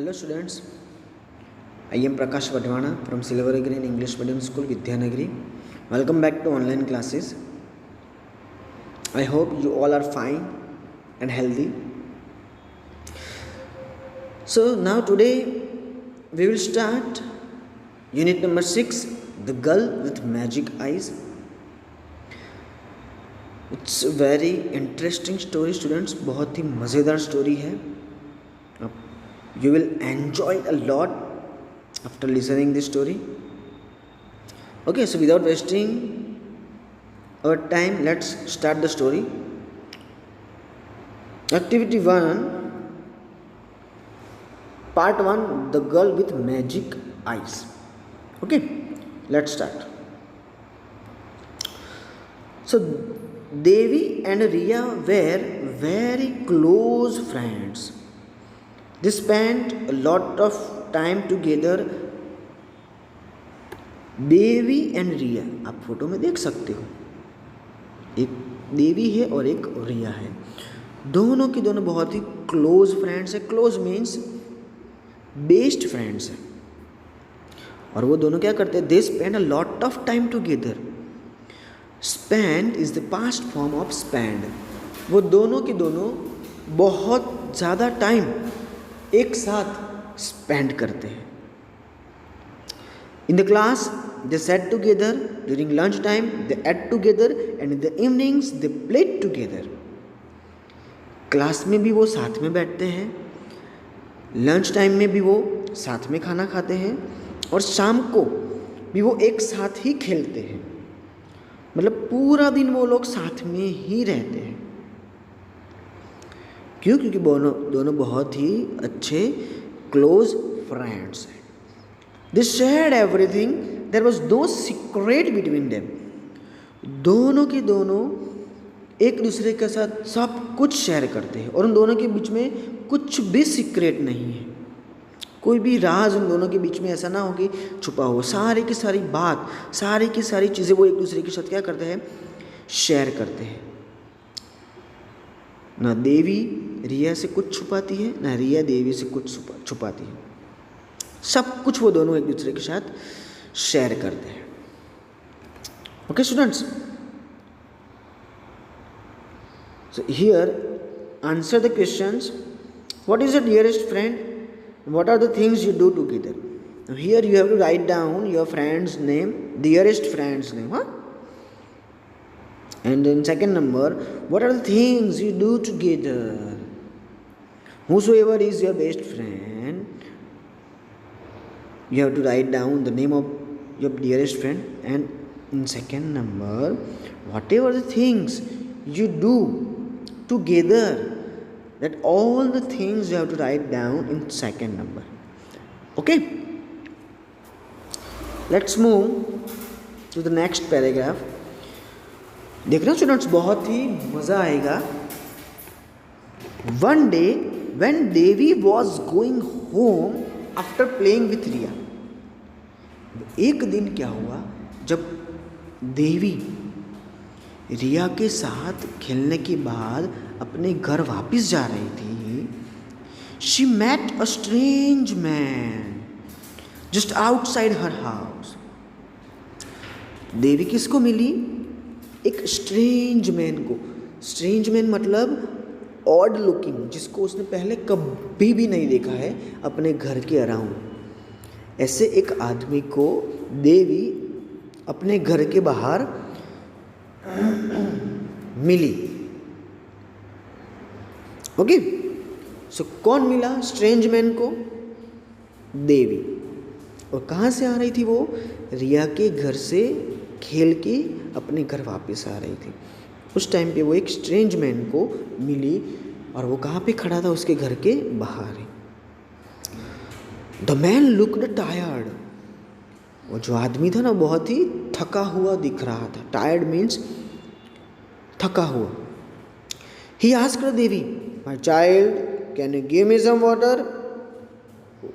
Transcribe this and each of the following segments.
Hello students, I am Prakash Vadwana from Silver Green English Medium School, Vidyanagari. Welcome back to online classes. I hope you all are fine and healthy. So now today we will start unit number 6, The Girl with Magic Eyes. It's a very interesting story students, बहुत ही मज़ेदार story है. You will enjoy a lot after listening this story. Okay, so without wasting our time, let's start the story. Activity 1, Part 1, The Girl with Magic Eyes. Okay, let's start. So Devi and Riya were very close friends. They spent a lot of time together. Devi and Riya, आप photo में देख सकते हो, एक देवी है और एक रिया है. दोनों की दोनों बहुत ही क्लोज फ्रेंड्स है. क्लोज मीन्स बेस्ट फ्रेंड्स है. और वो दोनों क्या करते हैं? They spend a lot of time together. Spend is the past form of spend. वो दोनों की दोनों बहुत ज़्यादा टाइम एक साथ स्पेंड करते हैं. In the class they sat together. During lunch time they ate together and in the evenings they played together. Class में भी वो साथ में बैठते हैं, लंच टाइम में भी वो साथ में खाना खाते हैं, और शाम को भी वो एक साथ ही खेलते हैं. मतलब पूरा दिन वो लोग साथ में ही रहते हैं. क्यों? क्योंकि दोनों बहुत ही अच्छे क्लोज फ्रेंड्स हैं. They shared everything. There was no secret between them. दोनों के दोनों एक दूसरे के साथ सब कुछ शेयर करते हैं, और उन दोनों के बीच में कुछ भी सीक्रेट नहीं है. कोई भी राज उन दोनों के बीच में ऐसा ना हो कि छुपा हो. सारी की सारी बात, सारी की सारी चीज़ें वो एक दूसरे के साथ क्या करते हैं? शेयर करते हैं. ना देवी रिया से कुछ छुपाती है, ना रिया देवी से कुछ छुपाती है. सब कुछ वो दोनों एक दूसरे के साथ शेयर करते हैं. Okay students, so here answer the questions. What is your dearest friend? What are the things you do together? Here you have to write down your friend's name, dearest friend's name. हाँ. And in second number, what are the things you do together? Whosoever is your best friend, you have to write down the name of your dearest friend. And in second number, whatever the things you do together, that all the things you have to write down in second number. Okay? Let's move to the next paragraph. देखना students, बहुत ही मज़ा आएगा. One day when Devi was going home after playing with Riya. एक दिन क्या हुआ, जब देवी रिया के साथ खेलने के बाद अपने घर वापस जा रही थी. She met a strange man just outside her house. Devi किसको मिली? एक स्ट्रेंज मैन को. स्ट्रेंज मैन मतलब ऑड लुकिंग, जिसको उसने पहले कभी भी नहीं देखा है अपने घर के अराउंड. ऐसे एक आदमी को देवी अपने घर के बाहर मिली. ओके, सो कौन मिला स्ट्रेंज मैन को? देवी. और कहाँ से आ रही थी वो? रिया के घर से खेल के अपने घर वापस आ रही थी. उस टाइम पे वो एक स्ट्रेंज मैन को मिली, और वो कहाँ पे खड़ा था? उसके घर के बाहर. The man looked tired. वो जो आदमी था ना, बहुत ही थका हुआ दिख रहा था. टायर्ड मीन्स थका हुआ. He asked Devi, my child can you give me some water?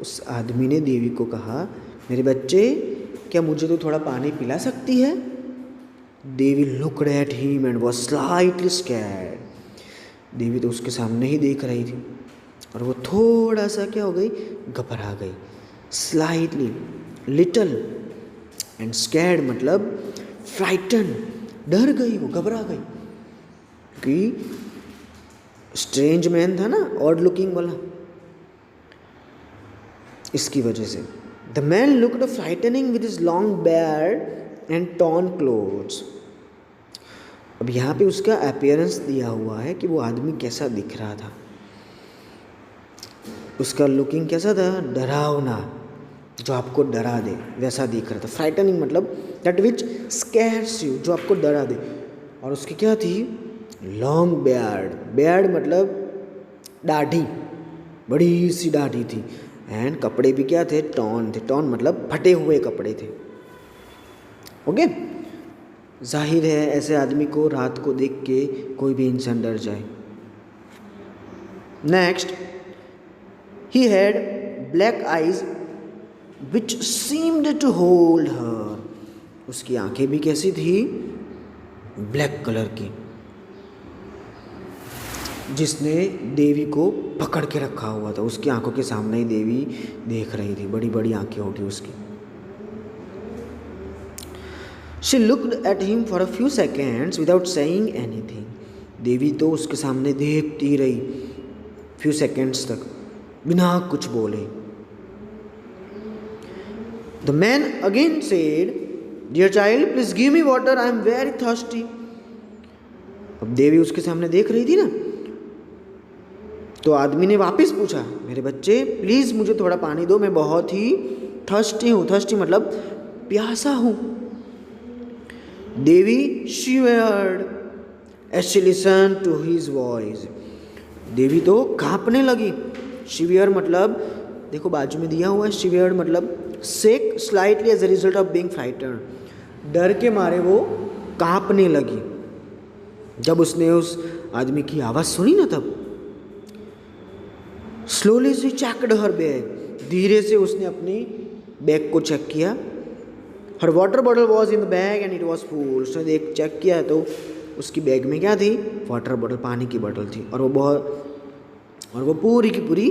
उस आदमी ने देवी को कहा, मेरे बच्चे, क्या मुझे तो थोड़ा पानी पिला सकती है? Devi looked at him and was slightly scared. Devi तो उसके सामने ही देख रही थी और वो थोड़ा सा क्या हो गई, घबरा गई, स्लाइटली, लिटल, एंड स्कैर्ड मतलब फ्राइटन, डर गई, वो घबरा गई, कि स्ट्रेंज मैन था ना, ऑड लुकिंग वाला, इसकी वजह से। The man looked frightening with his long beard and torn clothes. अब यहाँ पे उसका अपीयरेंस दिया हुआ है कि वो आदमी कैसा दिख रहा था। उसका लुकिंग कैसा था, डरावना, जो आपको डरा दे वैसा दिख रहा था। फ्राइटनिंग मतलब दैट विच स्कैर्स यू, जो आपको डरा दे। और उसकी क्या थी, लॉन्ग बियर्ड, बियर्ड मतलब दाढ़ी, बड़ी सी दाढ़ी थी। एंड कपड़े भी क्या थे, टॉर्न थे, टॉर्न मतलब फटे हुए कपड़े थे। ओके, जाहिर है ऐसे आदमी को रात को देख के कोई भी इंसान डर जाए। Next, he had black eyes which seemed to hold her. उसकी आंखें भी कैसी थी, ब्लैक कलर की, जिसने देवी को पकड़ के रखा हुआ था। उसकी आंखों के सामने ही देवी देख रही थी, बड़ी बड़ी आंखें होगी उसकी। She looked at him for a few seconds without saying anything. देवी तो उसके सामने देखती रही few seconds तक, बिना कुछ बोले। The man again said, "Dear child, please give me water. I am very thirsty." अब देवी उसके सामने देख रही थी ना, तो आदमी ने वापस पूछा, मेरे बच्चे प्लीज मुझे थोड़ा पानी दो, मैं बहुत ही थर्स्टी हूँ। थर्स्टी मतलब प्यासा हूँ। देवी shivered as she listened to his voice. देवी तो कांपने लगी। शिवियर मतलब देखो बाजू में दिया हुआ है, शिवियर मतलब shake slightly as a result of being frightened. डर के मारे वो कांपने लगी। जब उसने उस आदमी की आवाज़ सुनी ना, तब slowly she checked her bag, धीरे से उसने अपनी बैग को चेक किया। Her water bottle was in the bag and it was full. उसने देख चेक किया तो उसकी बैग में क्या थी, वाटर बॉटल, पानी की बोतल थी, और वो पूरी की पूरी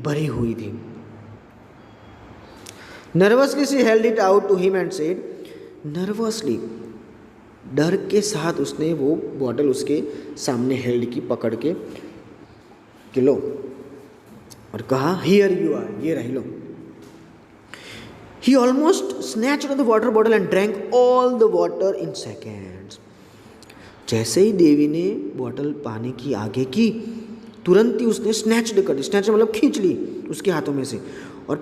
भरी हुई थी। Nervously she held it out to him and said, nervously, डर के साथ उसने वो बॉटल उसके सामने हेल्ड की, पकड़ के लो, और कहा, हियर यू आर, ये रही लो। He almost snatched the water bottle and drank all the water in seconds. जैसे ही देवी ने बॉटल पानी की आगे की, तुरंत ही उसने स्नैच्ड कर दी। स्नैच मतलब खींच ली उसके हाथों में से, और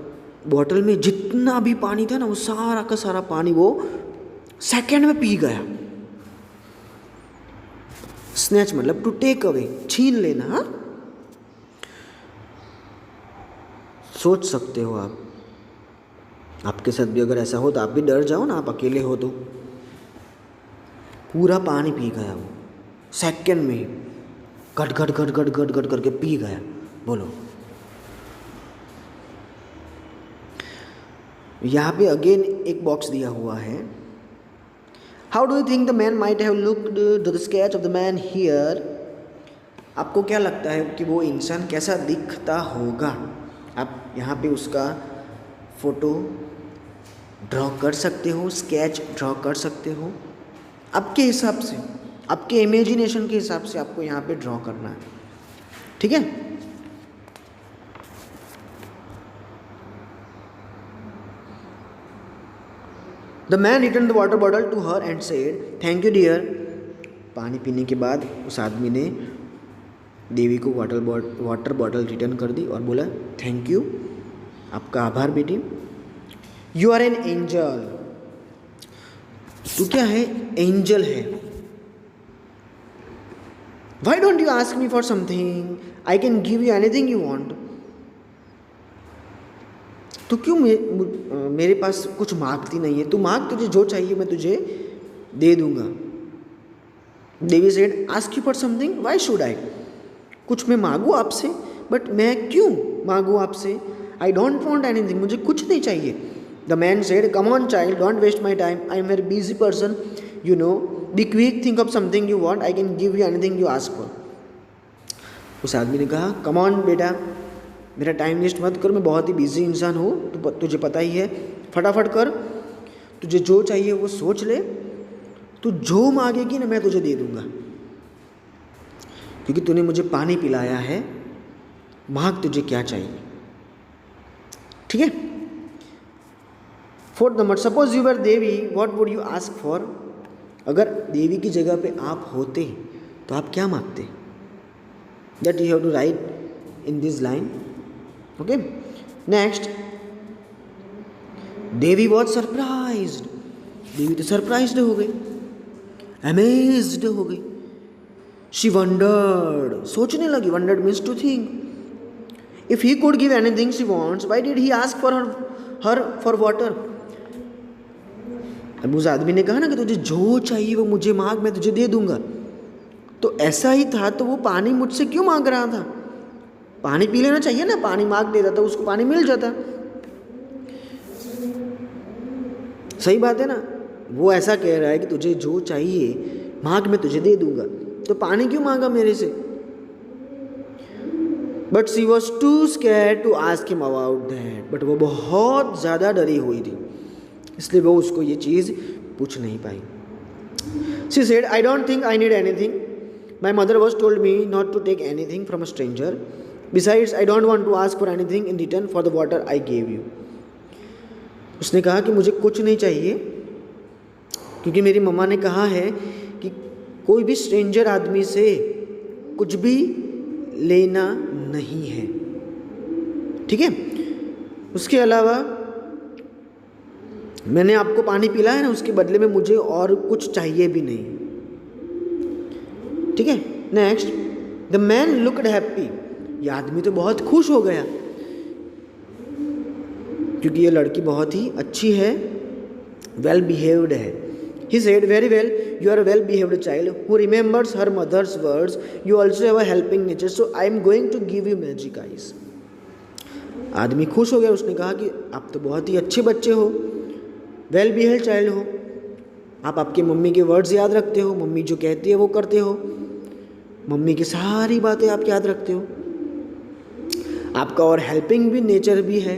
बॉटल में जितना भी पानी था ना, वो सारा का सारा पानी वो सेकंड में पी गया। स्नैच मतलब टू टेक अवे, छीन लेना। हाँ, सोच सकते हो आप, आपके साथ भी अगर ऐसा हो तो आप भी डर जाओ ना। आप अकेले हो तो पूरा पानी पी गया वो सेकंड में ही, गट गट गट गट गट गट करके पी गया। बोलो, यहाँ पे अगेन एक बॉक्स दिया हुआ है। How do you think the man might have looked to the sketch of the man here. आपको क्या लगता है कि वो इंसान कैसा दिखता होगा। आप यहाँ पे उसका फोटो ड्रॉ कर सकते हो, स्केच ड्रॉ कर सकते हो, आपके हिसाब से, आपके इमेजिनेशन के हिसाब से आपको यहाँ पे ड्रॉ करना है। ठीक है, the man return the water bottle to her and said, thank you dear. पानी पीने के बाद उस आदमी ने देवी को वाटर बॉटल रिटर्न कर दी और बोला, थैंक यू, आपका आभार बेटी। यू आर एन एंजल, तू क्या है, एंजल है। Why don't you ask me for something, I can give you anything you want. तो क्यों मेरे पास कुछ मांगती नहीं है, तू मांग, तुझे जो चाहिए मैं तुझे दे दूंगा। Devi said, ask you for something, why should I. कुछ मैं मांगू आपसे, बट मैं क्यों मांगू आपसे। आई डोंट वॉन्ट एनीथिंग, मुझे कुछ नहीं चाहिए। The man said, come on child, don't waste my time. I am a very busy person, you know. Be quick, think of something you want. I can give you anything you ask for. उस आदमी ने कहा, come on बेटा, मेरा time waste मत कर, मैं बहुत ही बिजी इंसान हूँ, तो तुझे पता ही है, फटाफट कर, तुझे जो चाहिए वो सोच ले, तू जो मांगेगी ना मैं तुझे दे दूँगा, क्योंकि तूने मुझे पानी पिलाया है, मांग तुझे क्या चाहिए। ठीक है। 4th number, suppose you were Devi, what would you ask for. अगर देवी की जगह पे आप होते तो आप क्या मांगते, that you have to write in this line. Okay. Next, Devi was surprised, Devi तो सरप्राइज्ड हो गई, अमेज्ड हो गई, शी वंडर्ड, सोचने लगी, wondered means to think, if he could give anything she wants, why did he ask for her for water. अब उस आदमी ने कहा ना कि तुझे जो चाहिए वो मुझे मांग, मैं तुझे दे दूंगा, तो ऐसा ही था, तो वो पानी मुझसे क्यों मांग रहा था, पानी पी लेना चाहिए ना, पानी मांग देता तो उसको पानी मिल जाता। सही बात है ना, वो ऐसा कह रहा है कि तुझे जो चाहिए मांग, मैं तुझे दे दूंगा, तो पानी क्यों मांगा मेरे से। But she was too scared to ask him about that, but वो बहुत ज़्यादा डरी हुई थी, इसलिए वो उसको ये चीज़ पूछ नहीं पाई। She said, I don't think I need anything, my mother was told me not to take anything from a stranger, besides I don't want to ask for anything in return for the water I gave you. उसने कहा कि मुझे कुछ नहीं चाहिए, क्योंकि मेरी मम्मा ने कहा है कि कोई भी स्ट्रेंजर आदमी से कुछ भी लेना नहीं है। ठीक है। उसके अलावा मैंने आपको पानी पिलाया है ना, उसके बदले में मुझे और कुछ चाहिए भी नहीं। ठीक है। Next, the man looked happy, ये आदमी तो बहुत खुश हो गया, क्योंकि ये लड़की बहुत ही अच्छी है, वेल बिहेव्ड है। He said, very well, you are a well behaved child who remembers her mother's words. You also have a helping nature, so I am going to give you magic eyes. आदमी खुश हो गया, उसने कहा कि आप तो बहुत ही अच्छे बच्चे हो, वेल बिहेव्ड चाइल्ड हो, आप आपकी मम्मी के वर्ड्स याद रखते हो, मम्मी जो कहती है वो करते हो, मम्मी की सारी बातें आप याद रखते हो, आपका और हेल्पिंग भी नेचर भी है,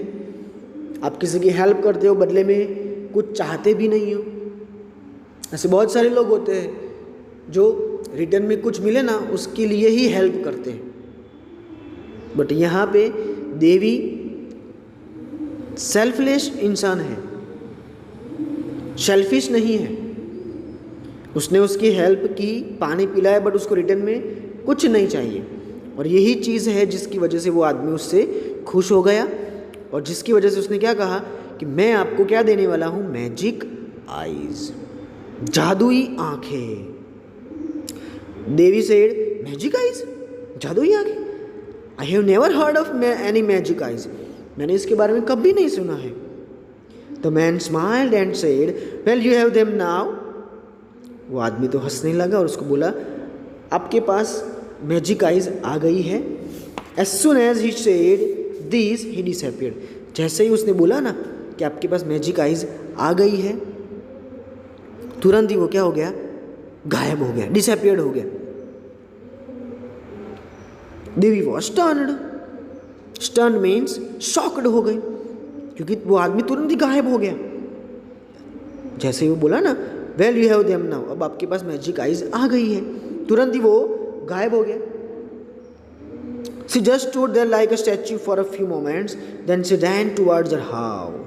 आप किसी की हेल्प करते हो, बदले में कुछ चाहते भी नहीं हो। ऐसे बहुत सारे लोग होते हैं जो रिटर्न में कुछ मिले ना उसके लिए ही हेल्प करते हैं, बट यहाँ पे देवी सेल्फलेस इंसान है, सेल्फिश नहीं है। उसने उसकी हेल्प की, पानी पिलाया, बट उसको रिटर्न में कुछ नहीं चाहिए, और यही चीज़ है जिसकी वजह से वो आदमी उससे खुश हो गया, और जिसकी वजह से उसने क्या कहा कि मैं आपको क्या देने वाला हूँ, मैजिक आईज, जादुई आंखें। देवी सेड, मैजिक आईज, जादुई आंखें, I have never heard of any magic eyes, मैंने इसके बारे में कभी नहीं सुना है। The man smiled and said, well you have them now. वो आदमी तो हंसने लगा और उसको बोला, आपके पास मैजिक आईज आ गई है। As soon as he said this he disappeared. जैसे ही उसने बोला ना कि आपके पास मैजिक आईज आ गई है, तुरंत ही वो क्या हो गया, गायब हो गया, डिसअपीयर्ड हो गया। देवी वॉज स्टर्न्ड, स्टर्न मीन्स शॉक्ड हो गई, क्योंकि वो आदमी तुरंत ही गायब हो गया। जैसे ही वो बोला ना, well you have them now, अब आपके पास मैजिक आईज आ गई है, तुरंत ही वो गायब हो गया। She just stood there like a statue for a few moments, then she ran towards her house.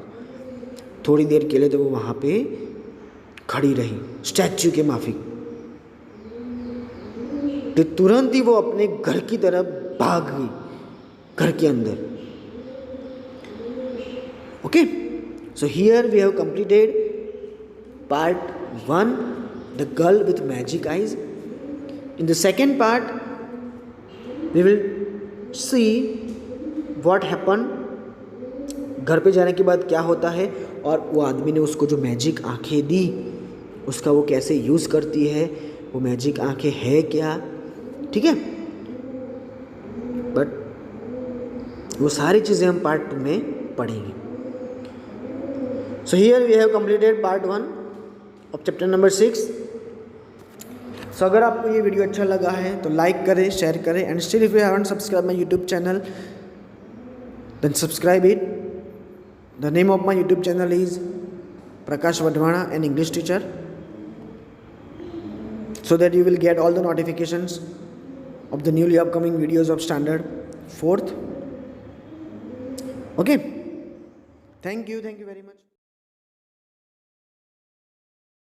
थोड़ी देर के लिए तो वो वहाँ पे खड़ी रही, स्टैच्यू के माफिक, तो तुरंत ही वो अपने घर की तरफ भाग गई, घर के अंदर। Okay, so here we have completed part 1, the girl with magic eyes. In the second part we will see what happen, घर पे जाने के बाद क्या होता है, और वो आदमी ने उसको जो मैजिक आंखें दी उसका वो कैसे यूज़ करती है, वो मैजिक आंखें है क्या, ठीक है। बट वो सारी चीज़ें हम पार्ट 2 में पढ़ेंगे। So here we have completed part 1 of chapter number 6। So अगर आपको ये वीडियो अच्छा लगा है तो लाइक करें, शेयर करें, and still if you haven't subscribe my YouTube channel then subscribe it. The name of my YouTube channel is Prakash Vadhwana, an English teacher, so that you will get all the notifications of the newly upcoming videos of standard 4th. Okay, thank you very much.